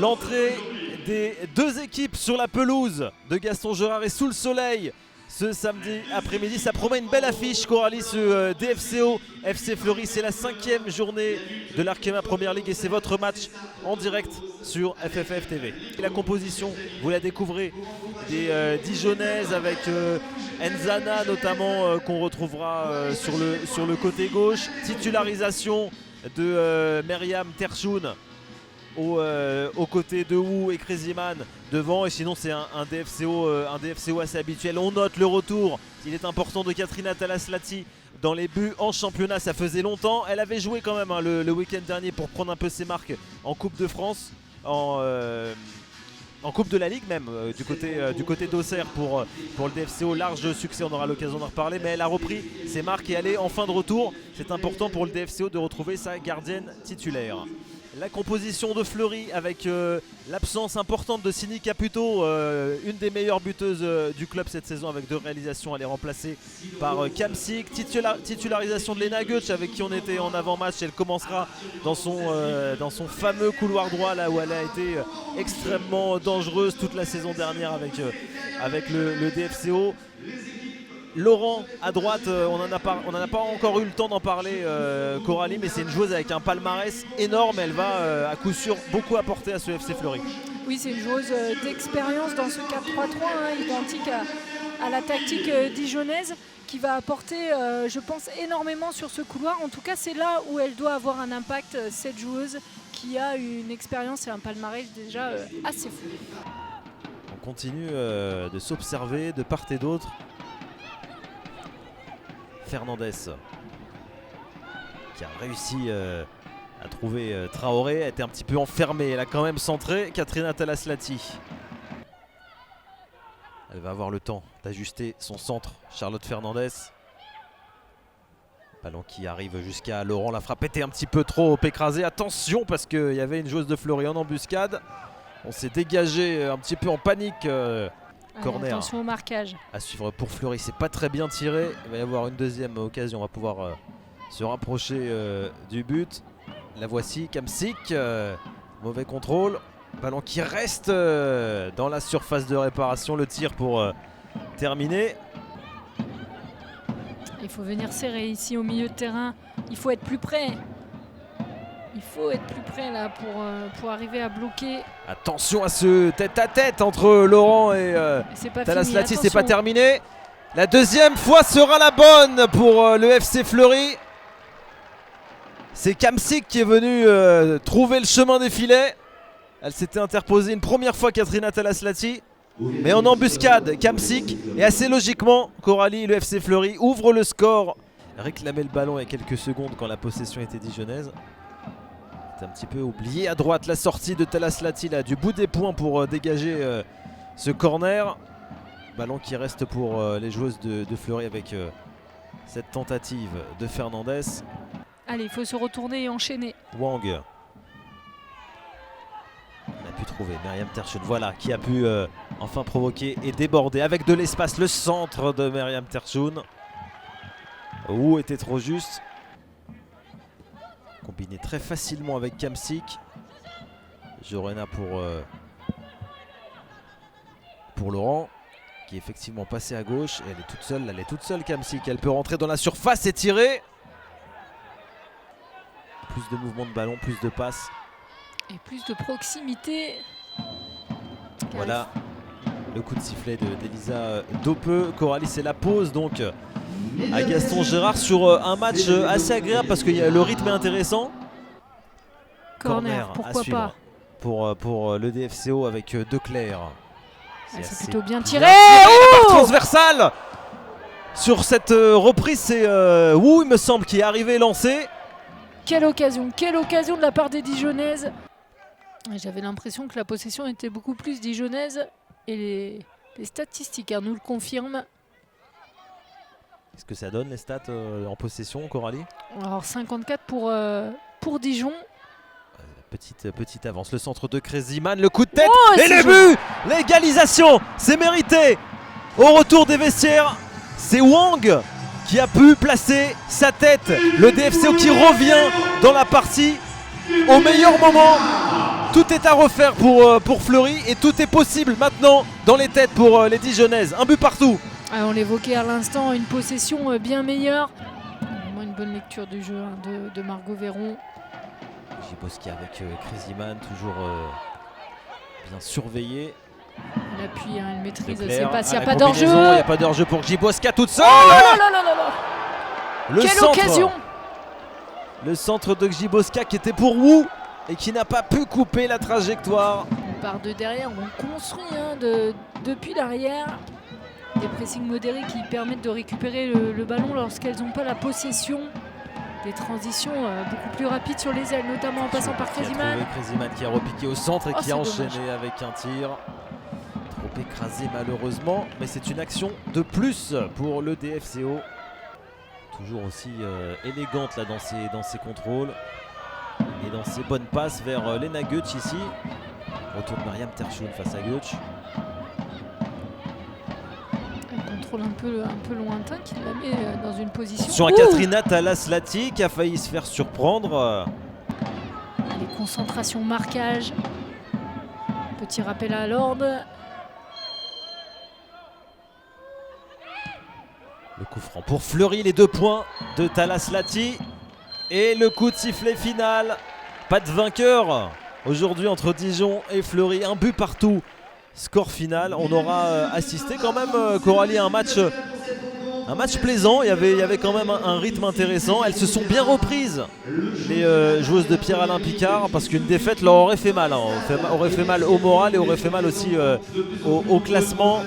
l'entrée des deux équipes sur la pelouse de Gaston Gerard et sous le soleil ce samedi après-midi. Ça promet une belle affiche, Coralie, ce DFCO FC Fleury. C'est la 5e journée de l'Arkema Première League et c'est votre match en direct sur FFF TV. Et la composition, vous la découvrez, des Dijonnaises avec Enzana notamment qu'on retrouvera sur le côté gauche. Titularisation de Myriam Terchoun aux côtés de Wu et Crazyman devant, et sinon c'est un DFCO assez habituel. On note le retour, il est important, de Katrina Talaslati dans les buts en championnat. Ça faisait longtemps, elle avait joué quand même le week-end dernier pour prendre un peu ses marques en Coupe de France, en Coupe de la Ligue même, du côté d'Auxerre pour le DFCO. Large succès, on aura l'occasion d'en reparler, mais elle a repris ses marques et elle est en fin de retour. C'est important pour le DFCO de retrouver sa gardienne titulaire. La composition de Fleury avec l'absence importante de Sini Caputo, une des meilleures buteuses du club cette saison avec 2 réalisations. Elle est remplacée par Kamsik. Titularisation de Lena Goetsch avec qui on était en avant-match. Elle commencera dans son fameux couloir droit, là où elle a été extrêmement dangereuse toute la saison dernière avec le DFCO. Laurent à droite, on n'en a pas encore eu le temps d'en parler, Coralie, mais c'est une joueuse avec un palmarès énorme. Elle va à coup sûr beaucoup apporter à ce FC Fleury. Oui, c'est une joueuse d'expérience dans ce 4-3-3, identique à la tactique dijonnaise, qui va apporter, je pense, énormément sur ce couloir. En tout cas, c'est là où elle doit avoir un impact, cette joueuse qui a une expérience et un palmarès déjà assez fou. On continue de s'observer de part et d'autre. Fernandez qui a réussi à trouver Traoré, a été un petit peu enfermée, elle a quand même centré. Katrina Talaslati, elle va avoir le temps d'ajuster son centre. Charlotte Fernandez, ballon qui arrive jusqu'à Laurent, la frappe était un petit peu trop écrasée. Attention, parce qu'il y avait une joueuse de Fleury en embuscade, on s'est dégagé un petit peu en panique. Corner. Attention au marquage. À suivre pour Fleury, c'est pas très bien tiré. Il va y avoir une deuxième occasion, on va pouvoir se rapprocher du but. La voici, Kamsik, mauvais contrôle. Ballon qui reste dans la surface de réparation. Le tir pour terminer. Il faut venir serrer ici au milieu de terrain. Il faut être plus près. Il faut être plus près là pour arriver à bloquer. Attention à ce tête-à-tête entre Laurent et Talaslati, c'est pas terminé. La deuxième fois sera la bonne pour le FC Fleury. C'est Kamsik qui est venu trouver le chemin des filets. Elle s'était interposée une première fois, Katrina Talaslati. Mais en embuscade, Kamsik. Et assez logiquement, Coralie, le FC Fleury ouvre le score. Réclamait le ballon il y a quelques secondes quand la possession était dijonnaise. C'est un petit peu oublié à droite, la sortie de Talaslati là, du bout des poings pour dégager ce corner. Ballon qui reste pour les joueuses de Fleury avec cette tentative de Fernandez. Allez, il faut se retourner et enchaîner. Wang. On a pu trouver Myriam Terchoun, voilà, qui a pu enfin provoquer et déborder avec de l'espace. Le centre de Myriam Terchoun. Où était trop juste. Combiné très facilement avec Kamsik. Jorena pour Laurent, qui est effectivement passé à gauche. Et elle est toute seule Kamsik. Elle peut rentrer dans la surface et tirer. Plus de mouvement de ballon, plus de passes. Et plus de proximité. Voilà le coup de sifflet d'Elisa Dopeux. Coralie, c'est la pause donc à Gaston Gerard sur un match assez agréable parce que le rythme est intéressant. Corner, pourquoi pas pour le DFCO avec Declerc. C'est plutôt bien tiré. Transversale sur cette reprise, c'est Wu, il me semble, qui est arrivé lancé. Quelle occasion de la part des Dijonnaises. J'avais l'impression que la possession était beaucoup plus dijonnaise et les statistiques nous le confirment. Qu'est-ce que ça donne les stats en possession, Coralie? Alors 54 pour Dijon. Petite avance, le centre de Crazyman, le coup de tête et le but. L'égalisation, c'est mérité. Au retour des vestiaires, c'est Wang qui a pu placer sa tête. Le DFCO qui revient dans la partie au meilleur moment. Tout est à refaire pour Fleury et tout est possible maintenant dans les têtes pour les Dijonnaises. Un but partout. On l'évoquait à l'instant, une possession bien meilleure. Vraiment une bonne lecture du jeu de Margot Véron. Djiboska avec Crazyman, toujours bien surveillé. L'appui, une maîtrise, Leclerc, c'est pas s'il n'y a la pas d'enjeu. combinaison, il n'y a pas d'enjeu pour Djiboska toute seule. Oh là là là là là. Le Quelle centre, occasion. le centre de Djiboska qui était pour Wu et qui n'a pas pu couper la trajectoire. On part de derrière, on construit depuis l'arrière. Des pressings modérés qui permettent de récupérer le ballon lorsqu'elles n'ont pas la possession. Des transitions beaucoup plus rapides sur les ailes, notamment en passant par Crazyman. Crazyman qui a repiqué au centre et qui c'est a enchaîné dommage. avec un tir. Trop écrasé malheureusement, mais c'est une action de plus pour le DFCO. Toujours aussi élégante là dans ses contrôles et dans ses bonnes passes vers Lena Götz ici. Retour de Mariam Terchoun face à Götz. Un contrôle un peu lointain qui la met dans une position. Sur un Katrina Talaslati qui a failli se faire surprendre. Les concentrations, marquage. Petit rappel à l'ordre. Le coup franc pour Fleury, les 2 points de Talaslati. Et le coup de sifflet final. Pas de vainqueur aujourd'hui entre Dijon et Fleury. Un but partout. Score final. On aura assisté quand même, Coralie, à un match plaisant. Il y avait quand même un rythme intéressant. Elles se sont bien reprises, les joueuses de Pierre-Alain Picard, parce qu'une défaite leur aurait fait mal. Aurait fait mal au moral et aurait fait mal aussi au classement.